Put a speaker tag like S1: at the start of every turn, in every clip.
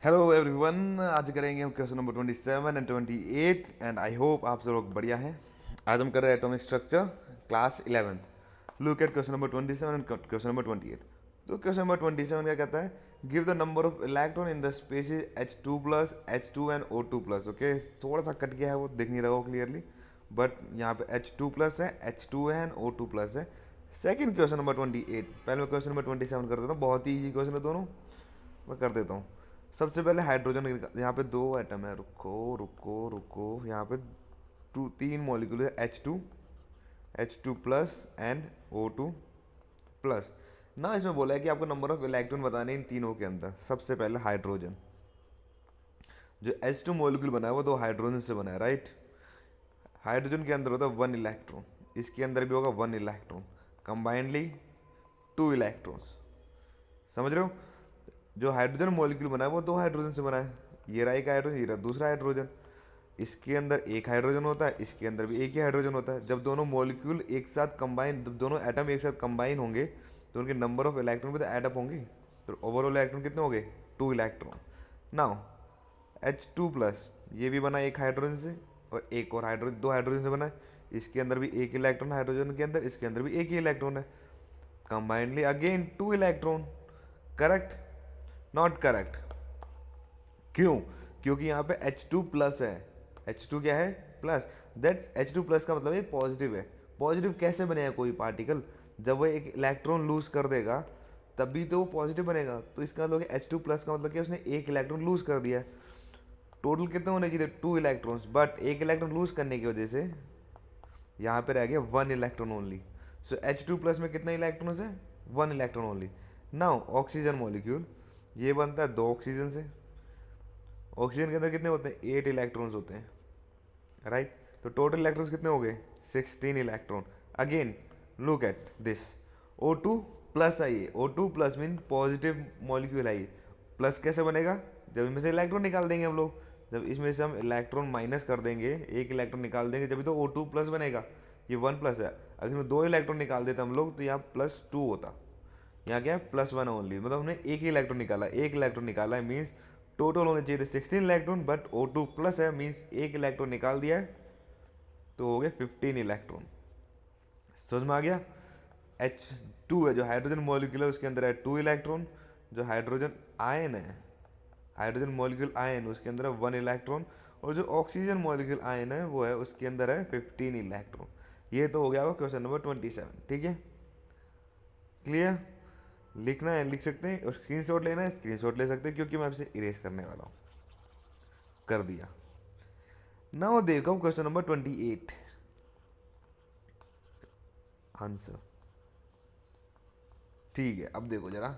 S1: Hello everyone, आज करेंगे हम question number 27 and 28 and I hope आप सब लोग बढ़िया हैं। आज हम कर रहे हैं atomic structure class 11th। Look at question number 27 and question number 28। तो क्वेश्चन नंबर 27 क्या कहता है? Give the number of electron in the species H2 plus H2 and O2 plus. Okay, थोड़ा सा कट गया है, वो दिख नहीं रहा हो क्लियरली, बट यहाँ पे H2 प्लस है, H2 है एंड O2 प्लस है। Second question number 28। पहले मैं क्वेश्चन नंबर 27 कर देता हूँ, बहुत ही ईजी क्वेश्चन है दोनों, मैं कर देता हूँ। सबसे पहले हाइड्रोजन, यहाँ पे दो एटम है, रुको रुको रुको, यहाँ पे तीन मॉलिक्यूल है, H2 plus and O2 plus ना। इसमें बोला है कि आपको नंबर ऑफ इलेक्ट्रॉन बताने इन तीनों के अंदर। सबसे पहले हाइड्रोजन, जो H2 मॉलिक्यूल बना है वो दो हाइड्रोजन से बना है, राइट। हाइड्रोजन के अंदर होता है 1 इलेक्ट्रॉन, इसके अंदर भी होगा 1 इलेक्ट्रॉन, कंबाइंडली 2 इलेक्ट्रॉन्स। समझ रहे हो? जो हाइड्रोजन मॉलिक्यूल बना है वो दो हाइड्रोजन से बना है। ये रहा एक हाइड्रोजन, ये रहा दूसरा हाइड्रोजन। इसके अंदर एक हाइड्रोजन होता है, इसके अंदर भी एक ही हाइड्रोजन होता है। जब दोनों मॉलिक्यूल एक साथ कंबाइन, जब दोनों एटम एक साथ कंबाइन होंगे तो उनके नंबर ऑफ इलेक्ट्रॉन भी तो ऐड अप होंगे। तो ओवरऑल इलेक्ट्रॉन कितने हो गए? 2 इलेक्ट्रॉन। नाउ H2 प्लस, ये भी बना एक हाइड्रोजन से, और एक और हाइड्रोजन, दो हाइड्रोजन से बना है। इसके अंदर भी एक इलेक्ट्रॉन हाइड्रोजन के अंदर, इसके अंदर भी एक ही इलेक्ट्रॉन है, combinedly again 2 electron. Correct? Not correct. क्यों? क्योंकि यहाँ पे H2 प्लस है। H2 क्या है? प्लस। दैट्स H2 प्लस का मतलब ये पॉजिटिव है। पॉजिटिव कैसे बनेगा कोई पार्टिकल? जब वो एक इलेक्ट्रॉन लूज कर देगा तभी तो वो पॉजिटिव बनेगा। तो इसका मतलब H2 प्लस का मतलब क्या, उसने एक इलेक्ट्रॉन लूज कर दिया है। टोटल कितने होने चाहिए? 2 इलेक्ट्रॉन्स, बट एक इलेक्ट्रॉन लूज करने की वजह से यहाँ पे रह गया 1 इलेक्ट्रॉन ओनली। सो H2 प्लस में कितना इलेक्ट्रॉन्स है? 1 electron only. Now oxygen molecule, ये बनता है दो ऑक्सीजन से। ऑक्सीजन के अंदर कितने होते हैं? 8 इलेक्ट्रॉन्स होते हैं, राइट। तो टोटल इलेक्ट्रॉन्स कितने हो गए? 16 electron. Again look at this, O2 plus आइए, O2 plus mean positive molecule आइए। प्लस कैसे बनेगा? जब इनमें से इलेक्ट्रॉन निकाल देंगे हम लोग। जब इसमें से हम इलेक्ट्रॉन माइनस कर देंगे, एक इलेक्ट्रॉन निकाल देंगे, जब तो O2 प्लस बनेगा। ये 1 प्लस है। अगर इसमें दो इलेक्ट्रॉन निकाल देते हम लोग तो यहाँ +2 होता। यहाँ क्या है? +1 ओनली, मतलब हमने एक ही इलेक्ट्रॉन निकाला, एक इलेक्ट्रॉन निकाला है, मीन्स टोटल होने चाहिए थे 16 इलेक्ट्रॉन, बट O2 प्लस है, मीन्स एक इलेक्ट्रॉन निकाल दिया है, तो हो गए 15 इलेक्ट्रॉन। समझ में आ गया? H2 है जो हाइड्रोजन मॉलिक्यूल है, उसके अंदर है 2 इलेक्ट्रॉन। जो हाइड्रोजन आयन है, हाइड्रोजन मॉलिक्यूल आयन, उसके अंदर है 1 इलेक्ट्रॉन। और जो ऑक्सीजन मॉलिक्यूल आयन है वो है, उसके अंदर है 15 इलेक्ट्रॉन। ये तो हो गया होगा क्वेश्चन नंबर 27। ठीक है, क्लियर? लिखना है लिख सकते हैं, और स्क्रीनशॉट लेना है स्क्रीनशॉट ले सकते हैं, क्योंकि मैं आपसे इरेज करने वाला हूँ। कर दिया। नाउ देखो क्वेश्चन नंबर 28 आंसर। ठीक है, अब देखो जरा।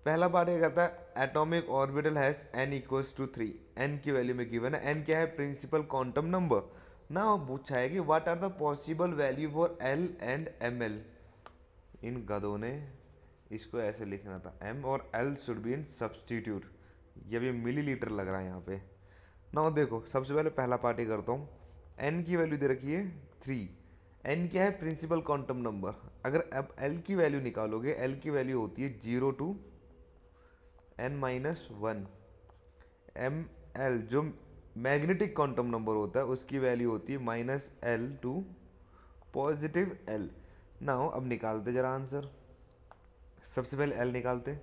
S1: पहला पार्ट ये कहता है atomic orbital has n equals to 3। n की वैल्यू में गिवन है। n क्या है? Principal quantum number. ना पूछा है कि what are the possible value for l and ml। इन गधों ने इसको ऐसे लिखना था, m और l should be in substitute. ये भी मिलीलीटर लग रहा है यहाँ पे ना। देखो सबसे पहले पहला पार्ट ही करता हूँ। n की वैल्यू दे रखी है 3। n क्या है? Principal quantum number. अगर अब l की वैल्यू निकालोगे, l की वैल्यू होती है 0 टू n-1। एम एल जो मैग्नेटिक क्वांटम नंबर होता है उसकी वैल्यू होती है -l टू +l। नाउ अब निकालते जरा आंसर। सबसे पहले l निकालते,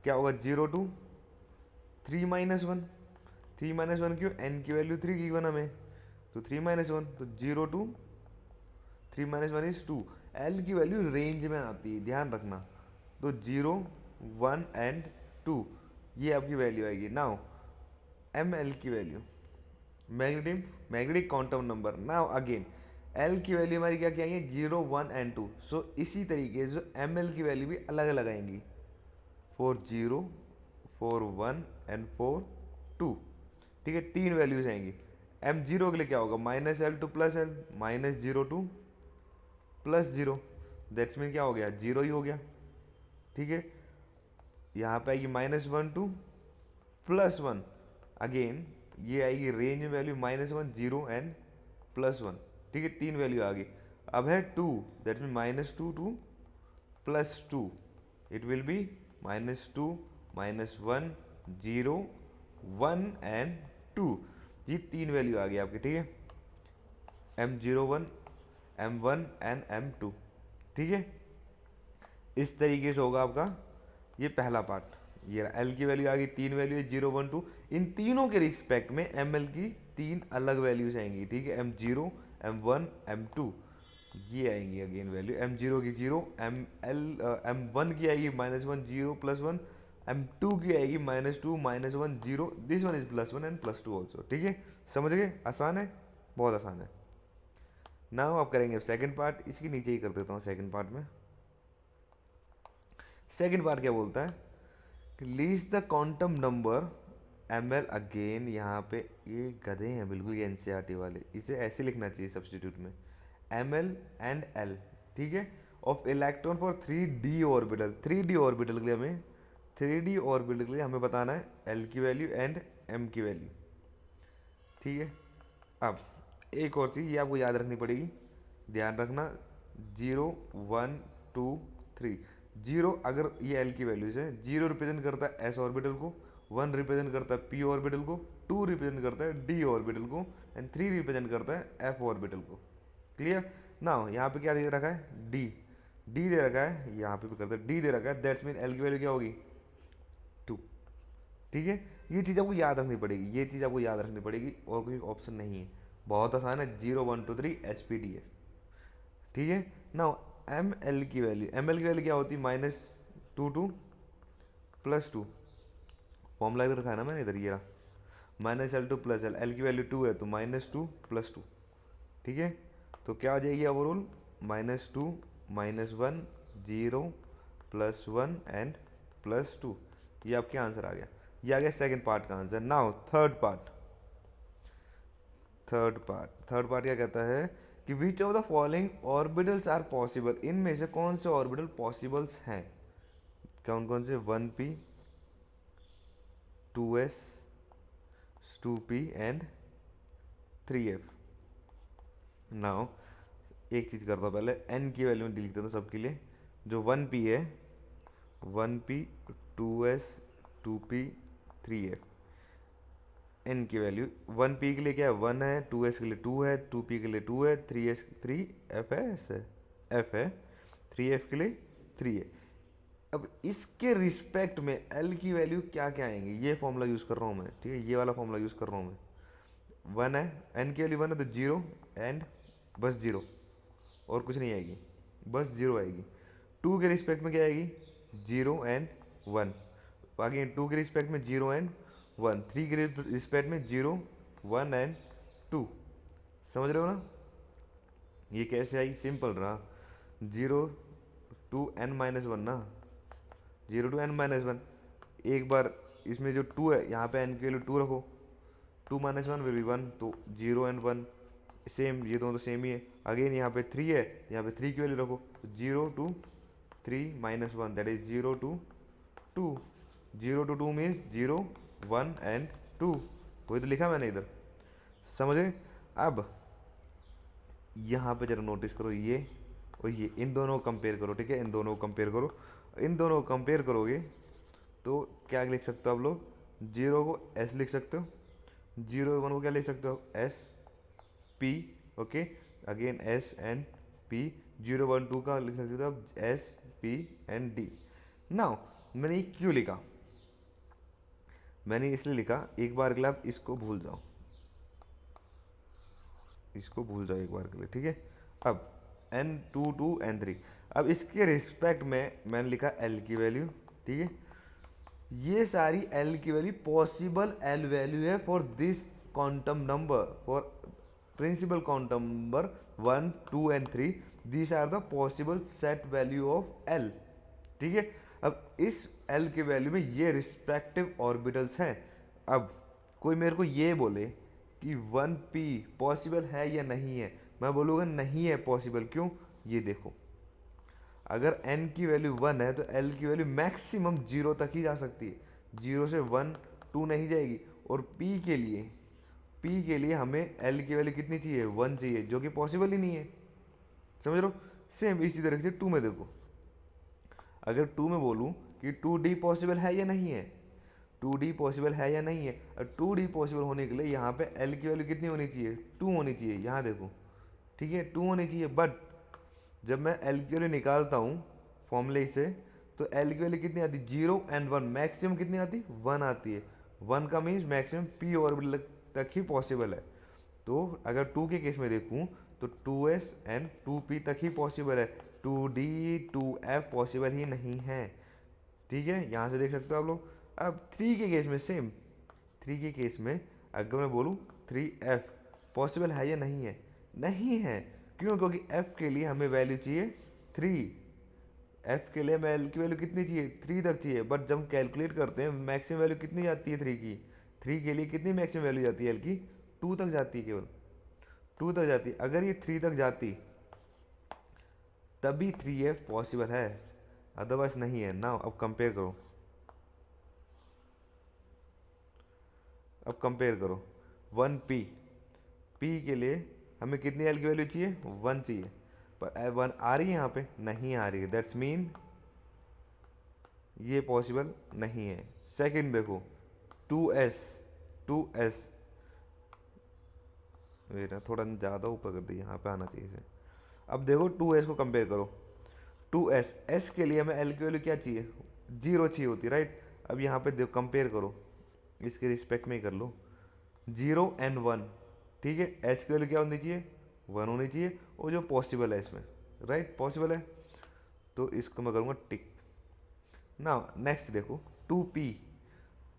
S1: क्या होगा? 0 टू 3-1। 3-1 क्यों? n की वैल्यू 3 गिवन हमें, तो 3-1, तो 0 टू 3-1 = 2। l की वैल्यू रेंज में आती है, ध्यान रखना। तो 0, 1 एंड 2, ये आपकी वैल्यू आएगी। नाउ एम एल की value, magnetic quantum number. Now again L की वैल्यू हमारी क्या क्या आएंगी? 0, 1 एंड 2। सो इसी तरीके से एम एल की वैल्यू भी अलग अलग आएंगी, 4 0, 4 1 एंड 4 2। ठीक है, तीन वैल्यूज आएंगी। M0 के लिए क्या होगा? -l to +l, -0 to +0। That's mean क्या हो गया? 0 ही हो गया। ठीक है, यहाँ पे आएगी -1 टू +1। अगेन ये आएगी रेंज में वैल्यू -1, 0 एंड +1। ठीक है, तीन वैल्यू आ गई। अब है 2, that mean -2 to +2। It will be -2, -1, 0 1 and 2, ये 3 वैल्यू आ गई आपकी, ठीक है, M01 M1 एंड M2, ठीक है। इस तरीके से होगा आपका ये पहला पार्ट। ये एल की वैल्यू आ गई, 3 वैल्यू है 0 1 2, इन तीनों के रिस्पेक्ट में एम एल की 3 अलग वैल्यूज आएंगी, ठीक है, M0 M1 M2, ये आएंगी अगेन वैल्यू। M0 की 0, M1 की आएगी -1 0 +1, M2 की आएगी -2 -1 0, this one is +1 and +2 also, ठीक है। समझ गए? आसान है, बहुत आसान है। नाउ आप करेंगे सेकंड पार्ट, इसके नीचे ही कर देता हूँ सेकंड पार्ट में। सेकंड पार्ट क्या बोलता है कि least the quantum number M L, again यहाँ पे ये गधे हैं बिल्कुल, ये एनसीईआरटी वाले, इसे ऐसे लिखना चाहिए सब्सटीट्यूट में, एम एल एंड एल, ठीक है, of electron for 3D orbital. 3D orbital के लिए हमें 3D ऑर्बिटल के लिए हमें बताना है एल की वैल्यू एंड एम की वैल्यू, ठीक है। अब एक और चीज़ ये आपको याद रखनी पड़ेगी, ध्यान रखना, 0 1 2 3, 0 अगर ये एल की वैल्यूज है, 0 रिप्रेजेंट करता है एस ऑर्बिटल को, 1 रिप्रेजेंट करता है पी ऑर्बिटल को, 2 रिप्रेजेंट करता है डी ऑर्बिटल को, एंड 3 रिप्रेजेंट करता है एफ ऑर्बिटल को। क्लियर? नाउ यहाँ पे क्या दे रखा है, डी, डी दे रखा है, यहाँ पे भी करता है डी दे रखा है, दैट्स मीन एल की वैल्यू क्या होगी 2, ठीक है। ये चीज़ आपको याद रखनी पड़ेगी, ये चीज़ आपको याद रखनी पड़ेगी, और कोई ऑप्शन नहीं है, बहुत आसान है, 0 1 2 3 SPD है, ठीक है। नाउ एम एल की वैल्यू, एम एल की वैल्यू क्या होती है -2 2 +2, फॉर्मूला इधर रखा है ना मैंने, इधर ये रहा, -L2 + L, एल की वैल्यू 2 है तो -2 +2, ठीक है। तो क्या हो जाएगी ओवरऑल, -2 -1 0 +1 एंड +2, ये आपके आंसर आ गया। ये आ गया सेकंड पार्ट का answer. Now third part, third part क्या कहता है कि which of the following orbitals are possible, इनमें से कौन से ऑर्बिटल पॉसिबल्स हैं, कौन कौन से, 1p 2s 2p and 3f। Now एक चीज़ करता हूँ पहले, n की वैल्यू में लिख देता हूँ सबके लिए, जो 1p है 1p 2s 2p 3f, n की वैल्यू 1p के लिए क्या है 1 है, 2s के लिए 2 है, 2p के लिए 2 है, 3s 3f है, s है f है, 3f के लिए 3 है। अब इसके रिस्पेक्ट में l की वैल्यू क्या क्या आएंगी, ये फॉर्मूला यूज़ कर रहा हूँ मैं, ठीक है, ये वाला फॉर्मूला यूज़ कर रहा हूँ मैं। 1 है, n की वैल्यू 1 है तो 0 एंड बस 0, और कुछ नहीं आएगी, बस 0 आएगी। 2 के रिस्पेक्ट में क्या आएगी 0 एंड 1, आगे 2 के रिस्पेक्ट में 0 एंड 1, 3 के रिस्पेक्ट में 0 1 एंड 2, समझ रहे हो ना। ये कैसे आई, सिंपल रहा, 0 to n-1 ना, 0 to n-1, एक बार इसमें जो 2 है यहाँ पे n की वैल्यू 2 रखो, 2 - 1 विल बी 1, तो 0 एंड 1 सेम, ये दोनों तो सेम ही है। अगेन यहाँ पे 3 है, यहाँ पे 3 की वैल्यू रखो, 0 to 3 - 1 that is 0 to 2, 0 to 2 means 0 1 and 2, वही तो लिखा मैंने इधर, समझे। अब यहाँ पे जरा नोटिस करो, ये और ये, इन दोनों को कंपेयर करो, ठीक है, इन दोनों को कंपेयर करो, इन दोनों को कंपेयर करोगे तो क्या लिख सकते हो आप लोग, 0 को S लिख सकते हो, 0 1 को क्या लिख सकते हो S P, okay, again S and P, 0 1 2 का लिख सकते हो आप S P and D। Now मैंने ये क्यों लिखा, मैंने इसलिए लिखा, एक बार के लिए आप इसको भूल जाओ, इसको भूल जाओ एक बार के लिए, ठीक है। अब n2 2 n3, अब इसके रिस्पेक्ट में मैंने लिखा l की वैल्यू, ठीक है, ये सारी l की वैल्यू पॉसिबल l वैल्यू है for this quantum number, for principal quantum number 1 2 and 3, this are the possible set value of l, ठीक है। अब इस l के वैल्यू में ये रिस्पेक्टिव ऑर्बिटल्स हैं। अब कोई मेरे को ये बोले कि 1p पॉसिबल है या नहीं है, मैं बोलूँगा नहीं है पॉसिबल, क्यों, ये देखो, अगर n की वैल्यू 1 है तो l की वैल्यू मैक्सिमम 0 तक ही जा सकती है, 0 से 1 2 नहीं जाएगी, और p के लिए हमें l की वैल्यू कितनी चाहिए 1 चाहिए, जो कि पॉसिबल ही नहीं है, समझ लो। सेम इसी तरह से 2 में देखो, अगर 2 में बोलूँ कि 2D पॉसिबल है या नहीं है, 2D पॉसिबल है या नहीं है। और 2D पॉसिबल होने के लिए यहाँ पे L की वैल्यू कितनी होनी चाहिए, 2 होनी चाहिए, यहाँ देखो, ठीक है 2 होनी चाहिए। बट जब मैं L की वैल्यू निकालता हूँ फॉर्मूले से, तो L की वैल्यू कितनी आती है, 0 और 1, मैक्सिमम कितनी आती है, 1 आती है। 1 का मीन्स मैक्सिमम p ऑर्बिटल तक ही पॉसिबल है। तो अगर 2 के केस में देखूँ तो 2s एंड 2p तक ही पॉसिबल है, 2d 2f पॉसिबल ही नहीं है। ठीक है, यहाँ से देख सकते हो आप लोग। अब 3 के केस में सेम, 3 के केस में अगर मैं बोलूँ 3f पॉसिबल है या नहीं है, नहीं है। क्यों, क्योंकि f के लिए हमें वैल्यू चाहिए 3, f के लिए हमें l की वैल्यू कितनी चाहिए, 3 तक चाहिए। बट जब हम कैलकुलेट करते हैं मैक्सिमम वैल्यू कितनी जाती है 3 की, 3 के लिए कितनी मैक्सिमम वैल्यू जाती है l की, 2 तक जाती है, केवल 2 तक जाती है। अगर ये 3 तक जाती तभी 3f पॉसिबल है, अदरवाइज नहीं है ना। अब कंपेयर करो, अब कंपेयर करो 1p, p के लिए हमें कितनी l की वैल्यू चाहिए, 1 चाहिए, पर 1 आ रही है यहाँ पे, नहीं आ रही है। दैट्स मीन ये पॉसिबल नहीं है। सेकंड देखो 2s, 2s मेरा थोड़ा ज़्यादा ऊपर कर दिया, यहाँ पे आना चाहिए इसे। अब देखो 2s को कंपेयर करो, 2s, s के लिए हमें l की वैल्यू क्या चाहिए, 0 चाहिए होती, राइट। अब यहाँ पे देखो कंपेयर करो, इसके रिस्पेक्ट में ही कर लो, 0 एंड 1, ठीक है। h की वैल्यू क्या होनी चाहिए, 1 होनी चाहिए, और जो पॉसिबल है इसमें, राइट पॉसिबल है, तो इसको मैं करूँगा टिक ना। नेक्स्ट देखो 2p,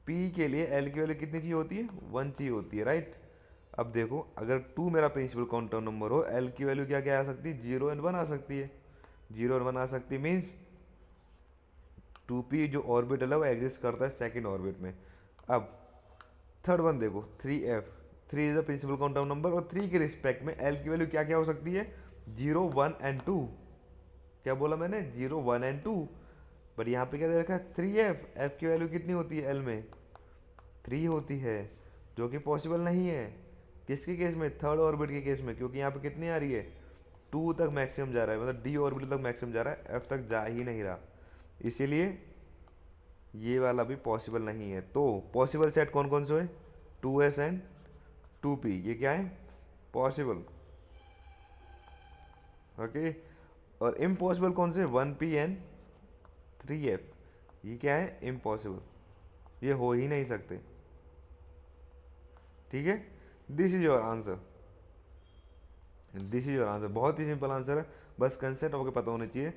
S1: p के लिए l की वैल्यू कितनी चाहिए होती है, 1 चाहिए होती है, राइट। अब देखो अगर 2 मेरा प्रिंसिपल क्वांटम नंबर हो, l की वैल्यू क्या क्या आ सकती है, 0 एंड 1 आ सकती है, 0 और 1 आ सकती है। मीन्स 2p जो ऑर्बिटल है वो एग्जिस्ट करता है सेकंड ऑर्बिट में। अब थर्ड वन देखो 3f, 3 is the principal quantum number, और 3 के रिस्पेक्ट में l की वैल्यू क्या क्या हो सकती है, 0 1 एंड 2। क्या बोला मैंने, 0 1 एंड 2। बट यहाँ पे क्या दे रखा है, 3f, f की वैल्यू कितनी होती है l में, 3 होती है, जो कि पॉसिबल नहीं है। किसके केस में, थर्ड ऑर्बिट के केस में, क्योंकि यहाँ पे कितनी आ रही है, 2 तक मैक्सिमम जा रहा है, मतलब डी ऑर्बिटल तक मैक्सिमम जा रहा है, एफ तक जा ही नहीं रहा, इसीलिए ये वाला भी पॉसिबल नहीं है। तो पॉसिबल सेट कौन कौन से हुए, 2s एंड 2p, ये क्या है, पॉसिबल, ओके। और इम्पॉसिबल कौन से, 1p एंड 3f, ये क्या है, इम्पॉसिबल, ये हो ही नहीं सकते, ठीक है। This is your answer, this is your answer, बहुत ही सिंपल आंसर है, बस कंसेप्ट आपको पता होना चाहिए।